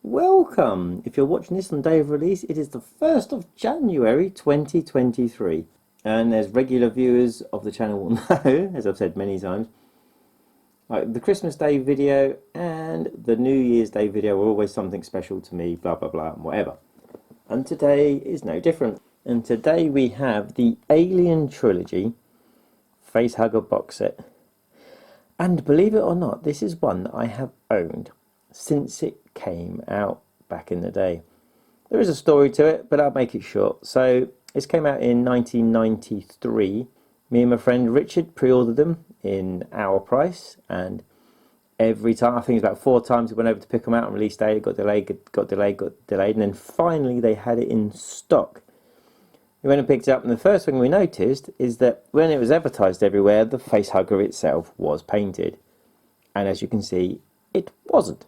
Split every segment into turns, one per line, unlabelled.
Welcome! If you're watching this on day of release, it is the 1st of January 2023. And as regular viewers of the channel will know, as I've said many times, the Christmas Day video and the New Year's Day video are always something special to me, blah blah blah, and whatever. And today is no different. And today we have the Alien Trilogy Facehugger box set. And believe it or not, this is one that I have owned since it came out back in the day. There is a story to it, but I'll make it short. So this came out in 1993. Me and my friend Richard pre-ordered them in our price, and every time, I think it was about 4 times, we went over to pick them out on release day. It got delayed, got delayed, and then finally they had it in stock. We went and picked it up, and the first thing we noticed is that when it was advertised everywhere, the facehugger itself was painted, and as you can see, it wasn't.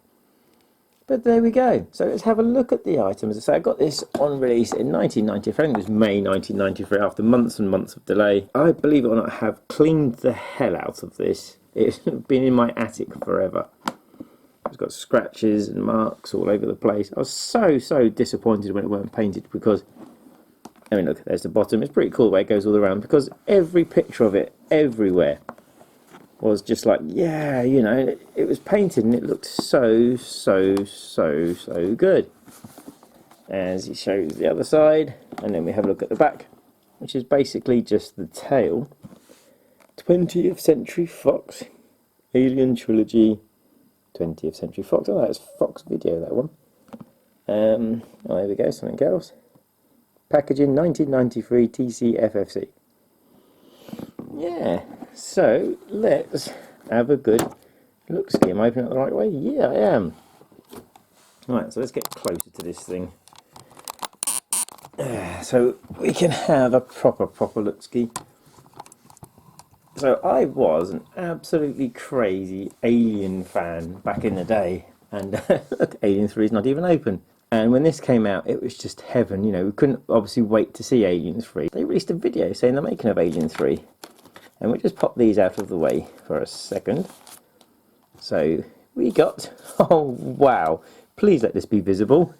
But there we go. So let's have a look at the items. So I got this on release in 1993. I think it was May 1993, after months and months of delay. I, believe it or not, have cleaned the hell out of this. It's been in my attic forever. It's got scratches and marks all over the place. I was so disappointed when it weren't painted, because, I mean, look, there's the bottom. It's pretty cool the way it goes all around, because every picture of it, everywhere, was just like, yeah, you know, it was painted and it looked so good. As he shows the other side, and then we have a look at the back, which is basically just the tail. 20th Century Fox, Alien Trilogy, 20th Century Fox. Oh, that's Fox Video, that one. Oh, there we go, something else. Packaging 1993 TCFFC. Yeah, so let's have a good look. See, am I opening it the right way? Yeah, I am. Right, so let's get closer to this thing. So we can have a proper look ski. So I was an absolutely crazy Alien fan back in the day, and look, Alien 3 is not even open. And when this came out, it was just heaven. You know, we couldn't obviously wait to see Alien 3. They released a video saying they're making of Alien 3. And we'll just pop these out of the way for a second. So we got, oh wow, please let this be visible,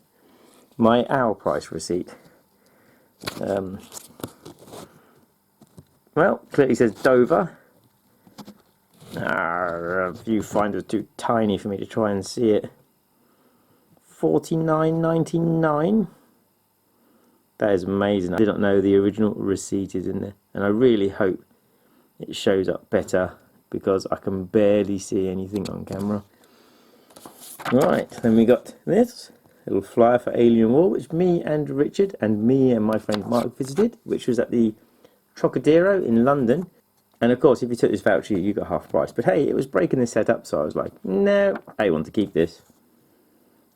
my our price receipt. Well, clearly says Dover. Viewfinder's too tiny for me to try and see it. $49.99. That is amazing. I did not know the original receipt is in there, and I really hope it shows up better, because I can barely see anything on camera. Right, then we got this little flyer for Alien War, which me and Richard and me and my friend Mark visited, which was at the Trocadero in London. And of course, if you took this voucher, you got half price. But hey, it was breaking the setup, so I was like, no, I want to keep this.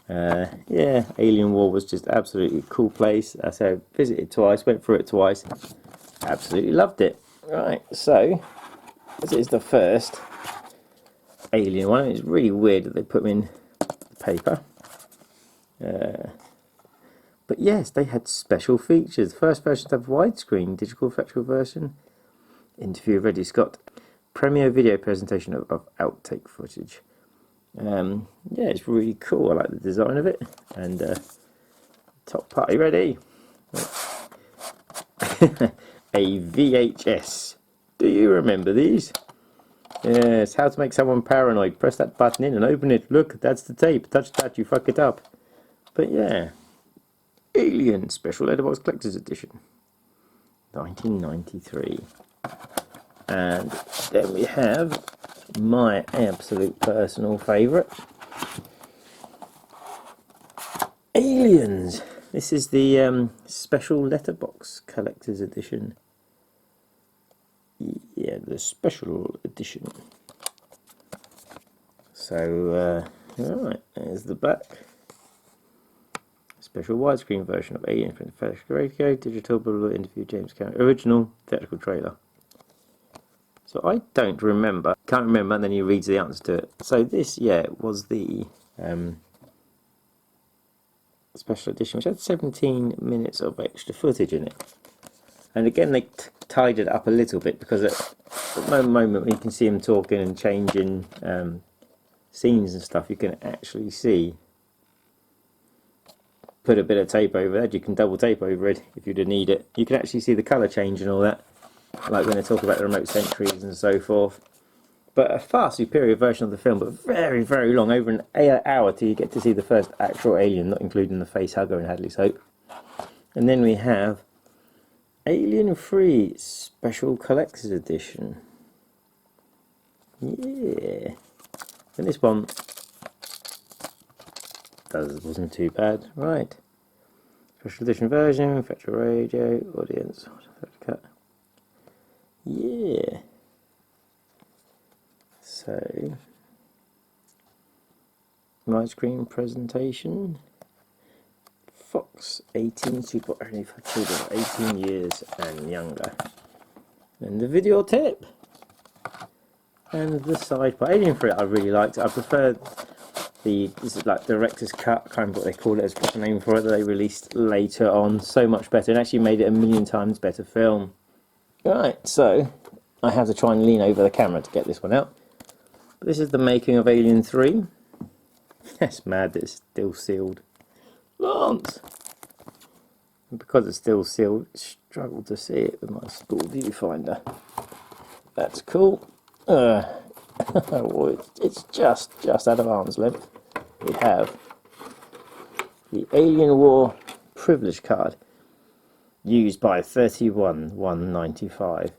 Yeah, Alien War was just absolutely a cool place. I said, visited twice, went through it twice, absolutely loved it. Right, so this is the first Alien one. It's really weird that they put them in the paper. But yes, they had special features. First version to have widescreen, digital factual version, interview with Reddy Scott, premiere video presentation of outtake footage. Yeah, it's really cool. I like the design of it. And top party ready. A VHS. Do you remember these? Yes, how to make someone paranoid. Press that button in and open it. Look, that's the tape. Touch that, you fuck it up. But yeah, Alien Special Letterbox Collector's Edition, 1993. And then we have my absolute personal favourite, Aliens. This is the Special Letterbox Collector's Edition. Yeah, the Special Edition. So, right, there's the back. Special widescreen version of Alien from the Radio, digital blah, blah, interview James Cameron, original theatrical trailer. So I don't remember, can't remember, and then he reads the answer to it. So this, yeah, was the special edition, which had 17 minutes of extra footage in it. And again, they tied it up a little bit, because at the moment when you can see him talking and changing scenes and stuff, you can actually see put a bit of tape over that. You can double tape over it if you need it. You can actually see the colour change and all that, like when they talk about the remote sentries and so forth. But a far superior version of the film, but very, very long, over an hour till you get to see the first actual alien, not including the facehugger and Hadley's Hope. And then we have Alien 3 Special Collector's Edition. Yeah. And this one wasn't too bad. Right. Special edition version, virtual radio, audience, cut. Yeah. So, widescreen presentation. Fox 18 Super only for children 18 years and younger. And the video tip. And the side part. Alien 3 I really liked. I preferred this is like director's cut, kind of what they call it as proper name for it, that they released later on. So much better, and actually made it a million times better film. Right, so I have to try and lean over the camera to get this one out. But this is the making of Alien 3. It's mad that it's still sealed. Lance! And because it's still sealed, I struggle to see it with my school viewfinder. That's cool. It's just out of arm's length. We have the Alien War privilege card, used by 31/195,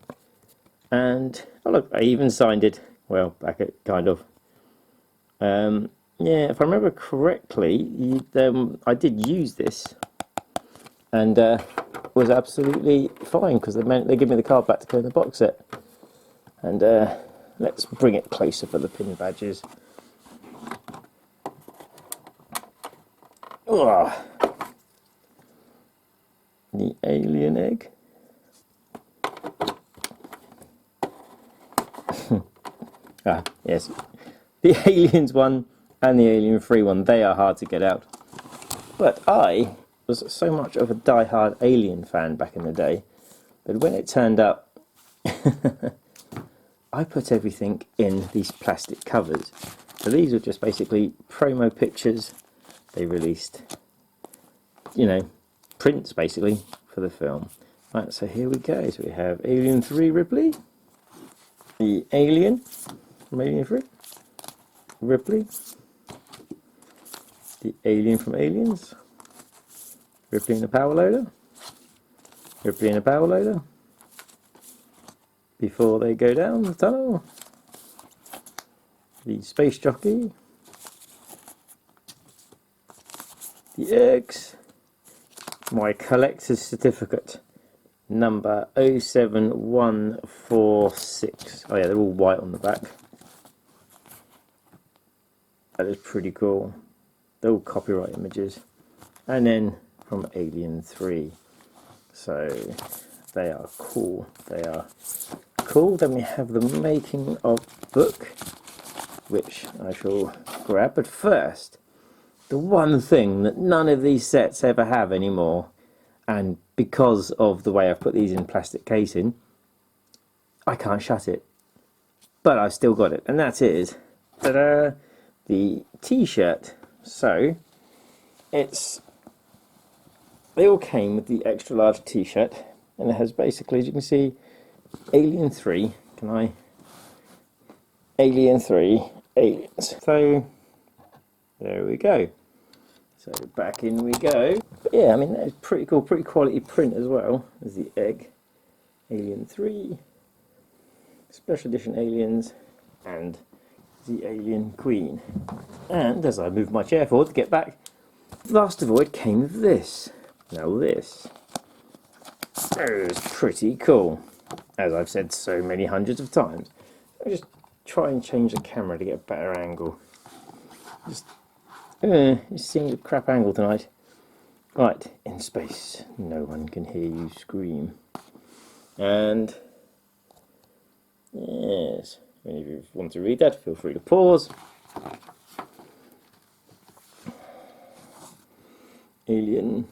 and oh look, I even signed it. Well, back it kind of. Yeah, if I remember correctly, I did use this, and was absolutely fine because they give me the card back to go in the box set. And let's bring it closer for the pin badges. Oh, the alien egg. Yes, the Aliens one and the Alien 3 one, they are hard to get out. But I was so much of a die-hard Alien fan back in the day that when it turned up, I put everything in these plastic covers. So these were just basically promo pictures. They released, you know, prints basically for the film. Right, so here we go. So we have Alien 3 Ripley, the Alien from Alien 3, Ripley, the Alien from Aliens, Ripley in a power loader, Ripley in a power loader, before they go down the tunnel, the space jockey, the eggs, my collector's certificate number 07146. Oh yeah, they're all white on the back. That is pretty cool. They're all copyright images. And then from Alien 3. So they are cool. They are cool. Then we have the making of book, which I shall grab. But first, the one thing that none of these sets ever have anymore, and because of the way I've put these in plastic casing, I can't shut it. But I've still got it, and that is ta-da, the t-shirt. So they all came with the extra large t-shirt, and it has basically, as you can see, Alien 3. Alien 3 aliens. So there we go. So back in we go. But yeah, I mean, that's pretty cool, pretty quality print as well. There's the egg, Alien 3, special edition aliens, and the Alien Queen. And as I move my chair forward to get back, last of all, it came with this. Now this is pretty cool, as I've said so many hundreds of times. I'll just try and change the camera to get a better angle. Just seeing a crap angle tonight. Right, in space, no one can hear you scream. And yes, if you want to read that, feel free to pause. Alien.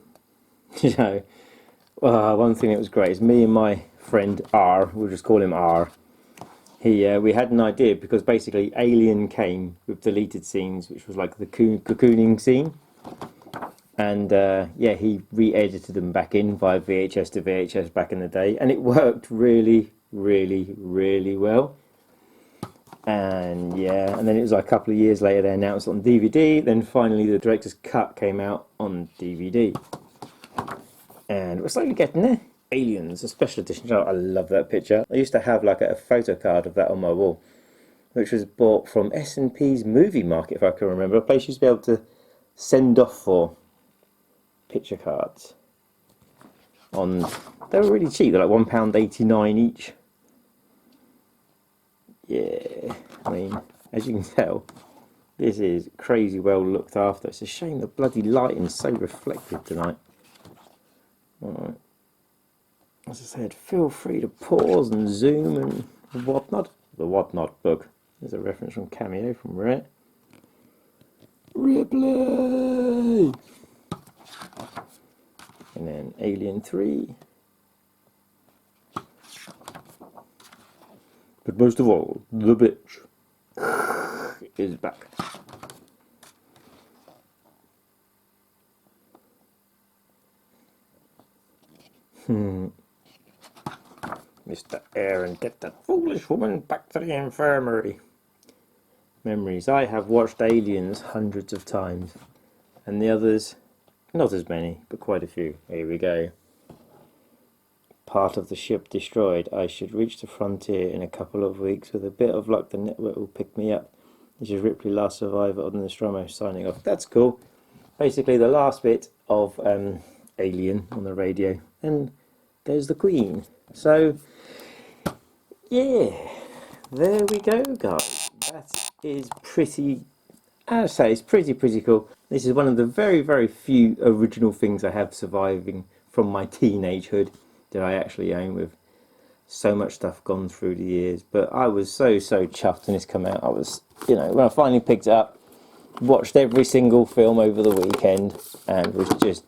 You know, one thing that was great is me and my friend R, we'll just call him R. We had an idea because basically Alien came with deleted scenes, which was like the cocooning scene. And yeah, he re-edited them back in via VHS to VHS back in the day, and it worked really, really, really well. And yeah, and then it was like a couple of years later they announced it on DVD. Then finally the director's cut came out on DVD, and we're slowly getting there. Aliens, a special edition. Oh, I love that picture. I used to have like a photo card of that on my wall, which was bought from S&P's Movie Market, if I can remember. A place you used to be able to send off for picture cards. They were really cheap. They're like £1.89 each. Yeah, I mean, as you can tell, this is crazy well looked after. It's a shame the bloody lighting's so reflective tonight. Alright. As I said, feel free to pause and zoom and whatnot. The whatnot book. There's a reference from Cameo from Rhett. Ripley! And then Alien 3. But most of all, the bitch is back. Mr. Aaron, get that foolish woman back to the infirmary. Memories. I have watched Aliens hundreds of times, and the others, not as many, but quite a few. Here we go. Part of the ship destroyed. I should reach the frontier in a couple of weeks. With a bit of luck, the network will pick me up. This is Ripley, last survivor of the Nostromo, signing off. That's cool. Basically, the last bit of Alien on the radio, and there's the Queen. So, yeah, there we go, guys. That is pretty. I'd say it's pretty cool. This is one of the very, very few original things I have surviving from my teenagehood that I actually own, with so much stuff gone through the years. But I was so chuffed when this came out. I was, when I finally picked it up, watched every single film over the weekend, and was just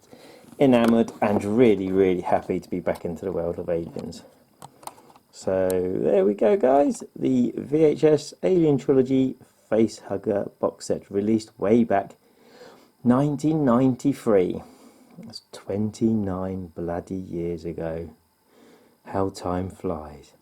enamoured and really, really happy to be back into the world of Aliens. So there we go, guys. The VHS Alien Trilogy Facehugger box set, released way back 1993. That's 29 bloody years ago. How time flies.